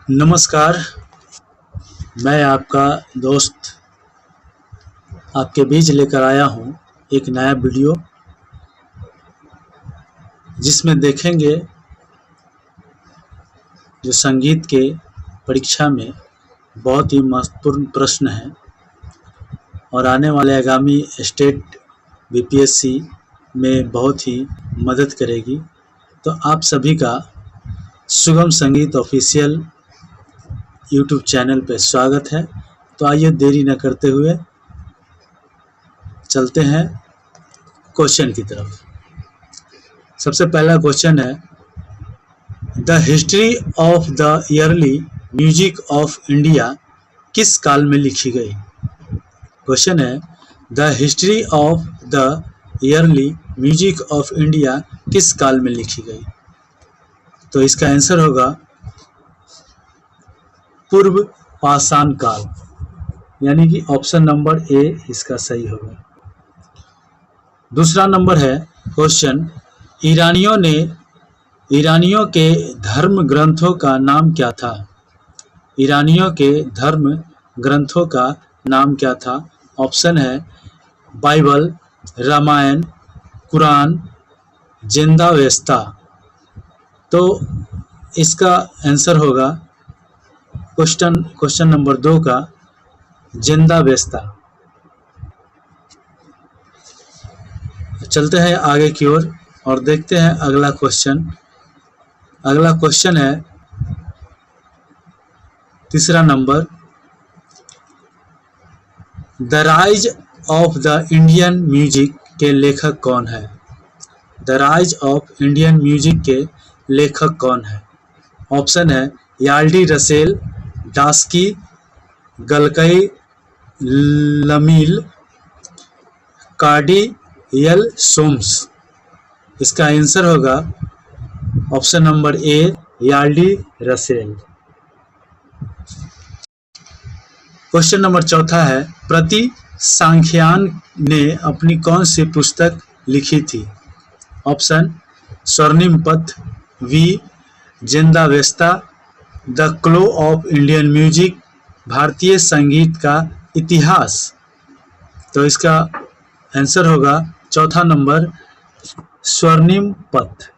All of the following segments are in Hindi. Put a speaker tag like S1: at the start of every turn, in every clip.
S1: नमस्कार। मैं आपका दोस्त आपके बीच लेकर आया हूँ एक नया वीडियो, जिसमें देखेंगे जो संगीत के परीक्षा में बहुत ही महत्वपूर्ण प्रश्न हैं और आने वाले आगामी स्टेट बीपीएससी में बहुत ही मदद करेगी। तो आप सभी का सुगम संगीत ऑफिशियल यूट्यूब चैनल पे स्वागत है। तो आइए देरी न करते हुए चलते हैं क्वेश्चन की तरफ। सबसे पहला क्वेश्चन है, the history of the yearly music of India किस काल में लिखी गई। क्वेश्चन है, the history of the yearly music of India किस काल में लिखी गई। तो इसका आंसर होगा पूर्व पाषाण काल, यानी कि ऑप्शन नंबर ए इसका सही होगा। दूसरा नंबर है क्वेश्चन, ईरानियों के धर्म ग्रंथों का नाम क्या था। ईरानियों के धर्म ग्रंथों का नाम क्या था। ऑप्शन है बाइबल, रामायण, कुरान, जिंदावेस्ता। तो इसका आंसर होगा क्वेश्चन नंबर 2 का जिंदावेस्ता। चलते हैं आगे की ओर और देखते हैं अगला क्वेश्चन। अगला क्वेश्चन है तीसरा number, the rise of the Indian music के लेखक कौन है। The rise of Indian music के लेखक कौन है। ऑप्शन है याल्डी रसेल, डास्की, गलकई लमील, कार्डी एल सोम्स। इसका आंसर होगा ऑप्शन नंबर ए याल्डी रसेल। क्वेश्चन नंबर चौथा है, प्रति सांख्यान ने अपनी कौन सी पुस्तक लिखी थी। ऑप्शन स्वर्णिम पथ, वी जिंदावेस्ता, the claw of Indian music, भारतीय संगीत का इतिहास। तो इसका आंसर होगा चौथा नंबर स्वर्णिम पथ।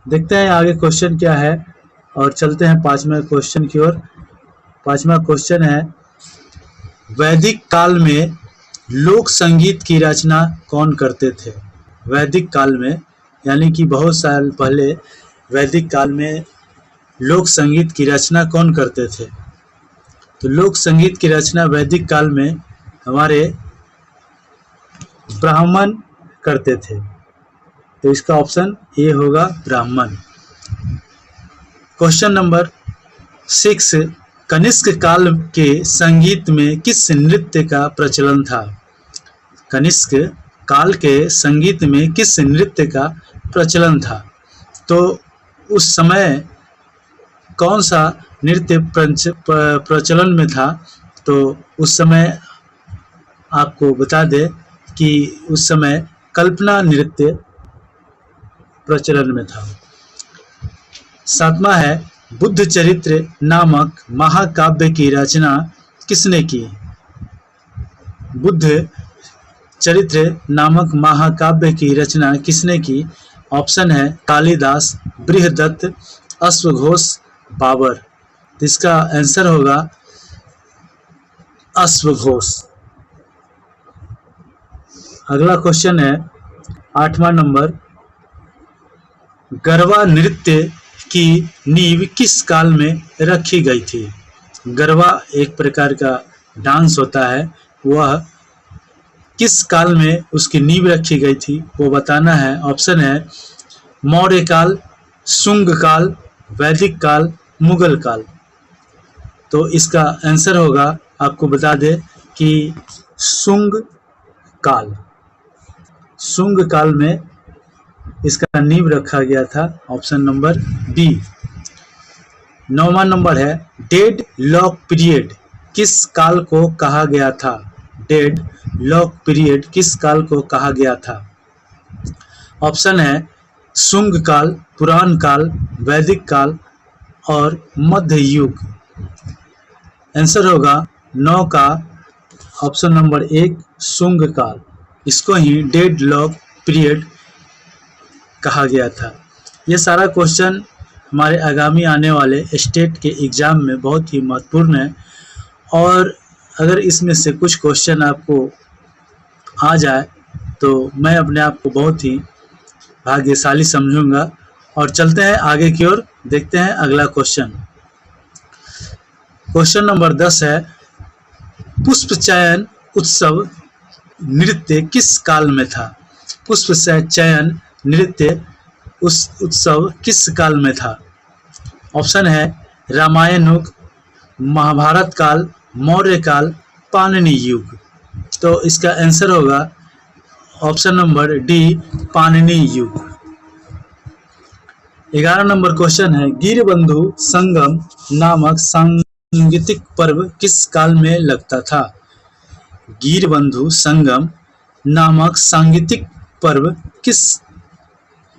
S1: देखते हैं आगे क्वेश्चन क्या है और चलते हैं पांचवें क्वेश्चन की ओर। पांचवा क्वेश्चन है, वैदिक काल में लोक संगीत की रचना कौन करते थे। वैदिक काल में यानी कि बहुत साल पहले वैदिक काल में लोक संगीत की रचना कौन करते थे। तो लोक संगीत की रचना वैदिक काल में हमारे ब्राह्मण करते थे। तो इसका ऑप्शन ए होगा ब्राह्मण। क्वेश्चन नंबर 6, कनिष्क काल के संगीत में किस नृत्य का प्रचलन था। कनिष्क काल के संगीत में किस नृत्य का प्रचलन था। तो उस समय कौन सा नृत्य प्रचलन में था। तो उस समय आपको बता दें कि उस समय कल्पना नृत्य प्रचलन में था। 7वां है, बुद्ध चरित्र नामक महाकाव्य की रचना किसने की। बुद्ध चरित्र नामक महाकाव्य की रचना किसने की। ऑप्शन है कालिदास, बृहदत्त, अश्वघोष, बाबर। इसका आंसर होगा अश्वघोष। अगला क्वेश्चन है 8वां नंबर, गरबा नृत्य की नींव किस काल में रखी गई थी। गरबा एक प्रकार का डांस होता है, वह किस काल में उसकी नींव रखी गई थी वो बताना है। ऑप्शन है मौर्य काल, शुंग काल, वैदिक काल, मुगल काल। तो इसका आंसर होगा, आपको बता दें कि शुंग काल। शुंग काल में इसका नींव रखा गया था। Option number B. 9वां नंबर है, डेड लॉक पीरियड किस काल को कहा गया था। डेड लॉक पीरियड किस काल को कहा गया था। ऑप्शन है शुंग काल, पुराण काल, वैदिक काल और मध्य युग। आंसर होगा 9 का ऑप्शन नंबर 1 शुंग काल। इसको ही डेड लॉक पीरियड कहा गया था। ये सारा क्वेश्चन हमारे आगामी आने वाले स्टेट के एग्ज़ाम में बहुत ही महत्वपूर्ण है, और अगर इसमें से कुछ क्वेश्चन आपको आ जाए तो मैं अपने आप को बहुत ही भाग्यशाली समझूंगा। और चलते हैं आगे की ओर, देखते हैं अगला क्वेश्चन। क्वेश्चन नंबर 10 है, पुष्प चयन उत्सव नृत्य किस काल में था? पुष्प चयन नृत्य उस उत्सव किस काल में था? ऑप्शन है रामायण युग, महाभारत काल, मौर्य काल, पाणिनि युग। तो इसका आंसर होगा ऑप्शन नंबर डी पाणिनि युग। 11 नंबर क्वेश्चन है, गिरबंधु संगम नामक सांगीतिक पर्व किस काल में लगता था? गिरबंधु संगम नामक सांगीतिक पर्व किस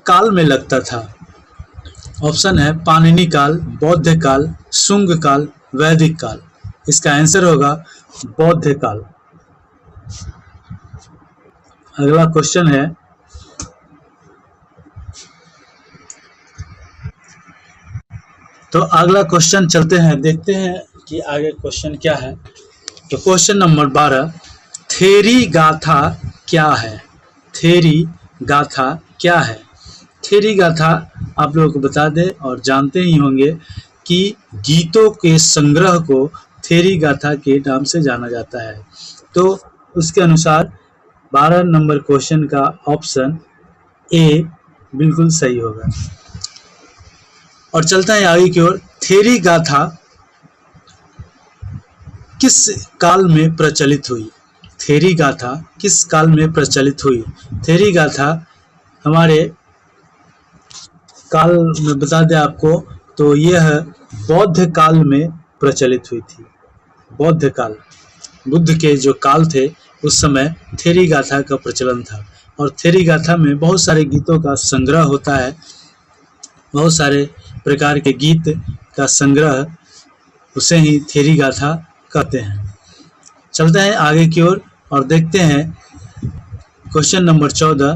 S1: काल में लगता था? ऑप्शन है पाणिनि काल, बौद्ध काल, शुंग काल, वैदिक काल। इसका आंसर होगा बौद्ध काल। अगला क्वेश्चन है, तो अगला क्वेश्चन चलते हैं, देखते हैं कि आगे क्वेश्चन क्या है। तो क्वेश्चन नंबर 12, थेरी गाथा क्या है? थेरी गाथा क्या है? थेरी गाथा आप लोगों को बता दें और जानते ही होंगे कि गीतों के संग्रह को थेरी गाथा के नाम से जाना जाता है। तो उसके अनुसार 12 नंबर क्वेश्चन का ऑप्शन ए बिल्कुल सही होगा। और चलते हैं आगे की ओर। थेरी गाथा किस काल में प्रचलित हुई? थेरी गाथा किस काल में प्रचलित हुई? थेरी गाथा हमारे काल में बता दें आपको, तो यह बौद्ध काल में प्रचलित हुई थी। बौद्ध काल, बुद्ध के जो काल थे उस समय थेरी गाथा का प्रचलन था। और थेरी गाथा में बहुत सारे गीतों का संग्रह होता है, बहुत सारे प्रकार के गीत का संग्रह, उसे ही थेरी गाथा कहते हैं। चलते हैं आगे की ओर और देखते हैं क्वेश्चन नंबर 14,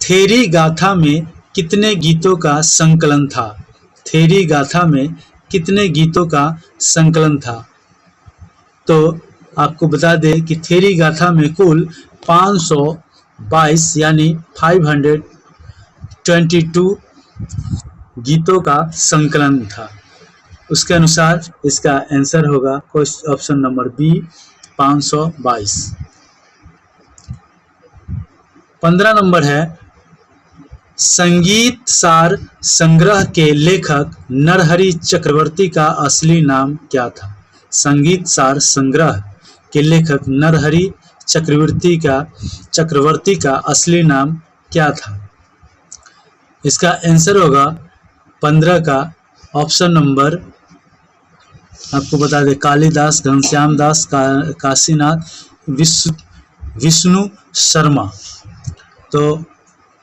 S1: थेरी गाथा में कितने गीतों का संकलन था? थेरी गाथा में कितने गीतों का संकलन था? तो आपको बता दें कि थेरी गाथा में कुल 522 यानी 522 गीतों का संकलन था। उसके अनुसार इसका आंसर होगा ऑप्शन नंबर बी 522। 15 नंबर है, संगीत सार संग्रह के लेखक नरहरि चक्रवर्ती का असली नाम क्या था? संगीत सार संग्रह के लेखक नरहरि चक्रवर्ती का असली नाम क्या था? इसका आंसर होगा 15 का ऑप्शन नंबर, आपको बता दें, कालिदास, घनश्याम दास, काशीनाथ, विष्णु शर्मा। तो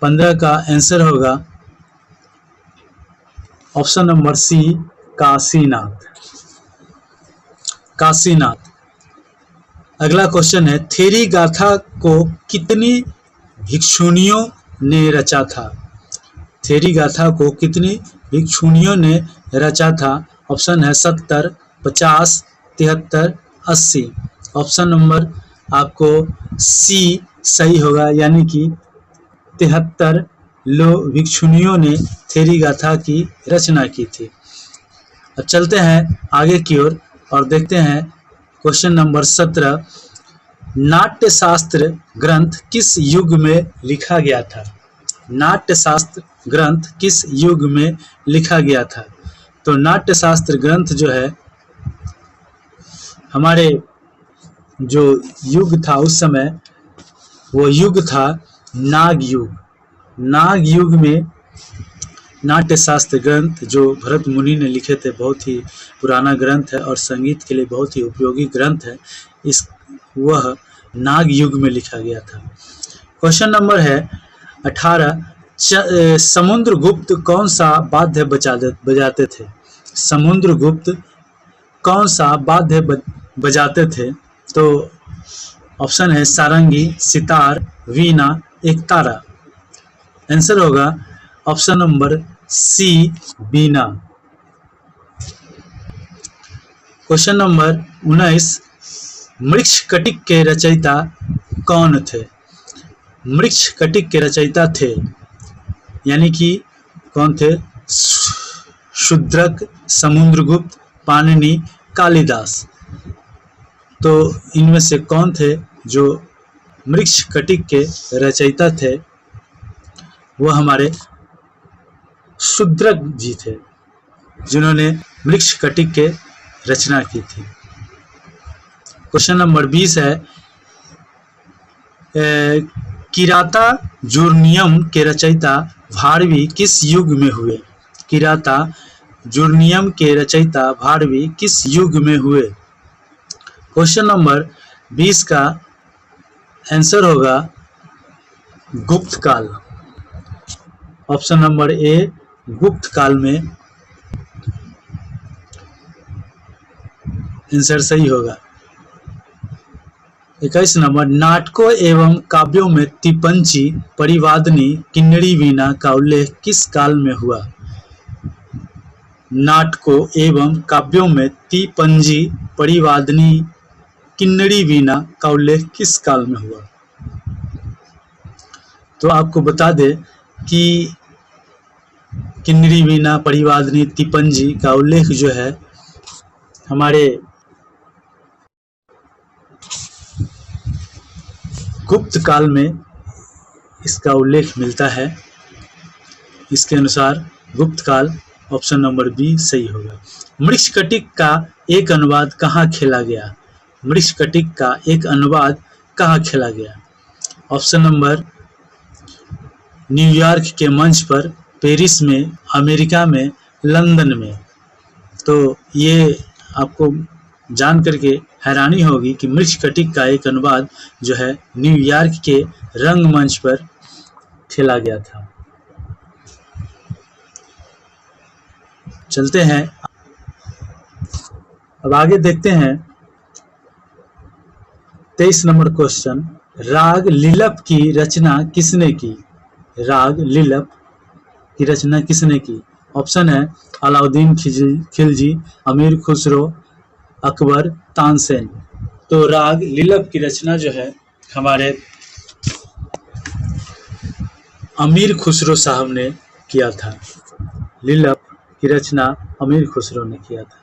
S1: 15 का आंसर होगा option number C Kashinath. Kashinath. अगला क्वेश्चन है, थेरी गाथा को कितनी भिक्षुणियों ने रचा था? थेरी गाथा को कितनी भिक्षुणियों ने रचा था? ऑप्शन है 70, 50, 73, 80। ऑप्शन नंबर आपको सी सही होगा, यानी कि 73 भिक्षुणियों ने थेरी गाथा की रचना की थी। अब चलते हैं आगे की ओर और देखते हैं क्वेश्चन नंबर 17, नाट्यशास्त्र ग्रंथ किस युग में लिखा गया था? नाट्यशास्त्र ग्रंथ किस युग में लिखा गया था? तो नाट्यशास्त्र ग्रंथ जो है, हमारे जो युग था उस समय, वो युग था नाग युग। नाग युग में नाट्यशास्त्र ग्रंथ जो भरत मुनि ने लिखे थे, बहुत ही पुराना ग्रंथ है और संगीत के लिए बहुत ही उपयोगी ग्रंथ है। वह नाग युग में लिखा गया था। क्वेश्चन नंबर है 18, समुद्रगुप्त कौन सा वाद्य बजाते थे? समुद्रगुप्त कौन सा वाद्य बजाते थे? तो ऑप्शन है सारंगी, सितार, वीणा, एकतारा। आंसर होगा ऑप्शन नंबर सी, वीणा। क्वेश्चन नंबर 19, मृच्छकटिक के रचयिता कौन थे? मृच्छकटिक के रचयिता थे यानी कि कौन थे? शूद्रक, समुद्रगुप्त, पाणिनि, कालिदास। तो इनमें से कौन थे जो मृच्छकटिक के रचयिता थे? वो हमारे शूद्रक जी थे, जिन्होंने मृच्छकटिक के रचना की थी। क्वेश्चन नंबर 20 है, किराता जूर्नियम के रचयिता भारवी किस युग में हुए? किराता जूर्नियम के रचयिता भारवी किस युग में हुए? क्वेश्चन नंबर 20 का आंसर होगा गुप्त काल। ऑप्शन नंबर ए, गुप्त काल में आंसर सही होगा। 21 नंबर, नाटकों एवं काव्यों में तिपंची, परिवादनी, किन्नरी, वीणा का उल्लेख किस काल में हुआ? नाटकों एवं काव्यों में तिपंजी, परिवादनी, किन्नरी, वीणा का उल्लेख किस काल में हुआ? तो आपको बता दे कि किन्नरी, वीणा, परिवादनी, तिपंजी का उल्लेख जो है हमारे गुप्त काल में इसका उल्लेख मिलता है। इसके अनुसार गुप्त काल ऑप्शन नंबर बी सही होगा। मृच्छकटिक का एक अनुवाद कहाँ खेला गया? मृच्छकटिक का एक अनुवाद कहाँ खेला गया? ऑप्शन नंबर न्यूयॉर्क के मंच पर, पेरिस में, अमेरिका में, लंदन में। तो ये आपको जान करके हैरानी होगी कि मृच्छकटिक का एक अनुवाद जो है न्यूयॉर्क के रंगमंच पर खेला गया था। चलते हैं, अब आगे देखते हैं 23 नंबर क्वेश्चन, राग लीलप की रचना किसने की? राग लीलप की रचना किसने की? ऑप्शन है अलाउद्दीन खिलजी, अमीर खुसरो, अकबर, तानसेन। तो राग लीलप की रचना जो है हमारे अमीर खुसरो साहब ने किया था। लीलप की रचना अमीर खुसरो ने किया था।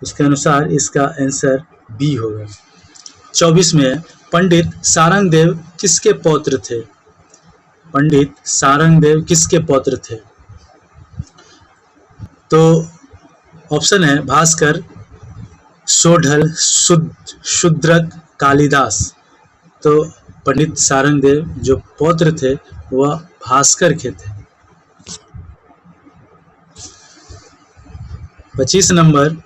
S1: उसके अनुसार इसका आंसर बी होगा। 24 में, पंडित सारंगदेव किसके पौत्र थे? पंडित सारंगदेव किसके पौत्र थे? तो ऑप्शन है भास्कर, सोढ़ल, शूद्रक, कालिदास। तो पंडित सारंगदेव जो पौत्र थे वह भास्कर के थे। 25 नंबर,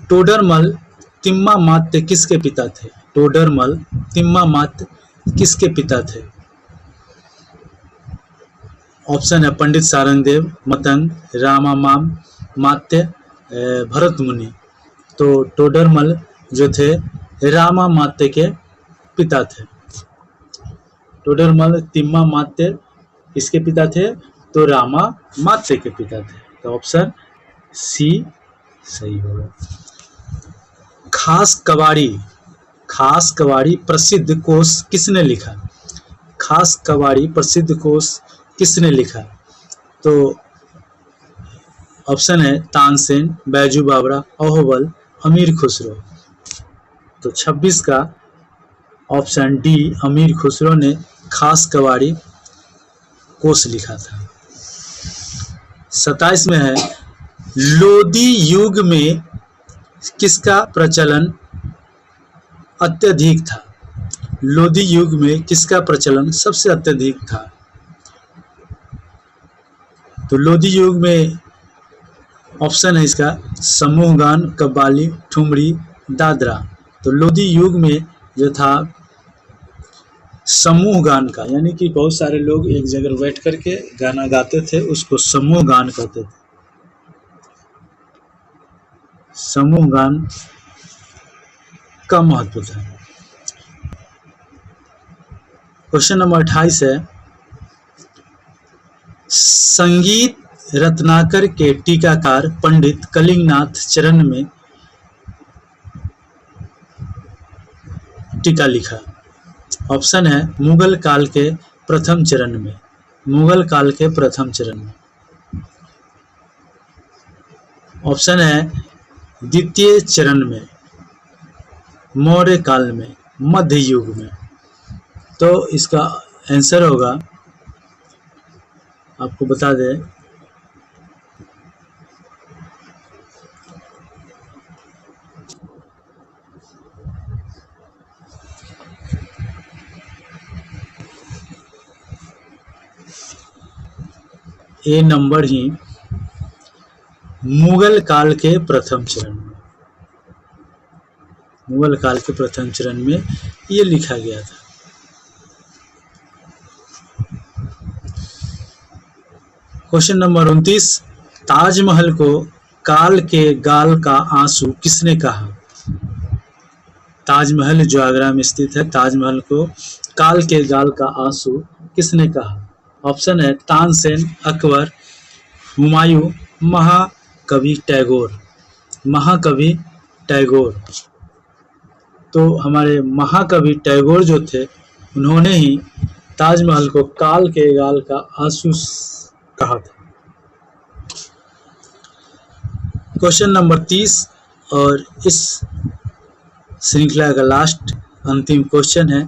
S1: टोडरमल तिम्मामात्य किसके पिता थे? टोडरमल तिम्मामात्य किसके पिता थे? ऑप्शन है पंडित सारंगदेव, मतंग, रामामाम, मात्य, भरत मुनि। तो टोडरमल जो थे रामामात्य के पिता थे। टोडरमल तिम्मामात्य किसके पिता थे? तो रामामात्य के पिता थे। तो ऑप्शन सी सही होगा। खास कवाड़ी प्रसिद्ध कोश किसने लिखा? खास कवाड़ी प्रसिद्ध कोश किसने लिखा? तो ऑप्शन है तानसेन, बैजू बावरा, अहोबल, अमीर खुसरो। तो 26 का ऑप्शन डी अमीर खुसरो ने खास कवाड़ी कोश लिखा था। 27 में है, लोदी युग में किसका प्रचलन अत्यधिक था? लोदी युग में किसका प्रचलन सबसे अत्यधिक था? तो लोदी युग में ऑप्शन है इसका समूह गान, कव्वाली, ठुमरी, दादरा। तो लोदी युग में जो था समूह गान का, यानी कि बहुत सारे लोग एक जगह बैठ करके गाना गाते थे, उसको समूह गान कहते थे। समूह गान का महत्व था। क्वेश्चन नंबर 28 है, संगीत रत्नाकर के टीकाकार पंडित कलिंगनाथ चरण में टीका लिखा। ऑप्शन है मुगल काल के प्रथम चरण में, मुगल काल के प्रथम चरण में। ऑप्शन है द्वितीय चरण में, मौर्य काल में, मध्य युग में। तो इसका आंसर होगा, आपको बता दें, ए नंबर ही मुगल काल के प्रथम चरण में, मुगल काल के प्रथम चरण में ये लिखा गया था। क्वेश्चन नंबर 29, ताजमहल को काल के गाल का आंसू किसने कहा? ताजमहल जो आगरा में स्थित है, ताजमहल को काल के गाल का आंसू किसने कहा? ऑप्शन है तानसेन, अकबर, हुमायूं, महाकवि टैगोर। महाकवि टैगोर। तो हमारे महाकवि टैगोर जो थे, उन्होंने ही ताजमहल को काल के गाल का आंसू कहा था। क्वेश्चन नंबर 30 और इस श्रृंखला का लास्ट अंतिम क्वेश्चन है,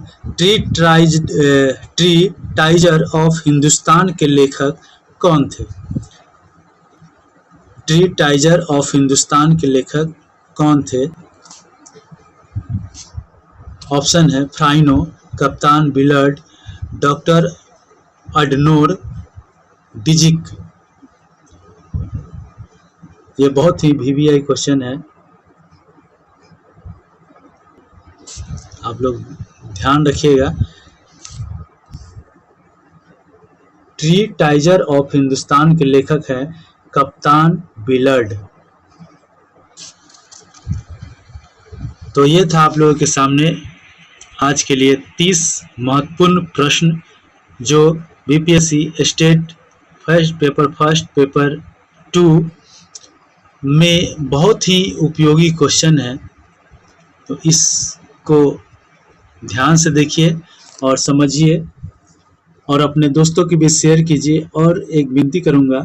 S1: ट्री टाइगर ऑफ हिंदुस्तान के लेखक कौन थे? ट्री टाइगर ऑफ हिंदुस्तान के लेखक कौन थे? ऑप्शन है फ्राइनो, कप्तान बिलर्ड, डॉक्टर अडनोर, डिजिक। ये बहुत ही VVI क्वेश्चन है, आप लोग ध्यान रखिएगा। ट्री टाइगर ऑफ हिंदुस्तान के लेखक है कप्तान बिलर्ड। तो ये था आप लोगों के सामने आज के लिए 30 महत्वपूर्ण प्रश्न जो BPSC स्टेट फर्स्ट पेपर 2 में बहुत ही उपयोगी क्वेश्चन है। तो इसको ध्यान से देखिए और समझिए और अपने दोस्तों के बीच शेयर कीजिए। और एक विनती करूंगा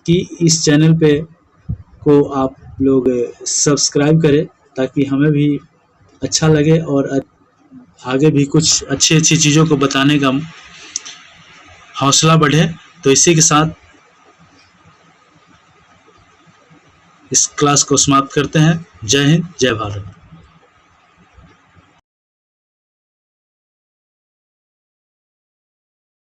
S1: कि इस चैनल पे को आप लोग सब्सक्राइब करें ताकि हमें भी अच्छा लगे और आगे भी कुछ अच्छी चीज़ों को बताने का हौसला बढ़े। तो इसी के साथ इस क्लास को समाप्त करते हैं। जय हिंद, जय भारत।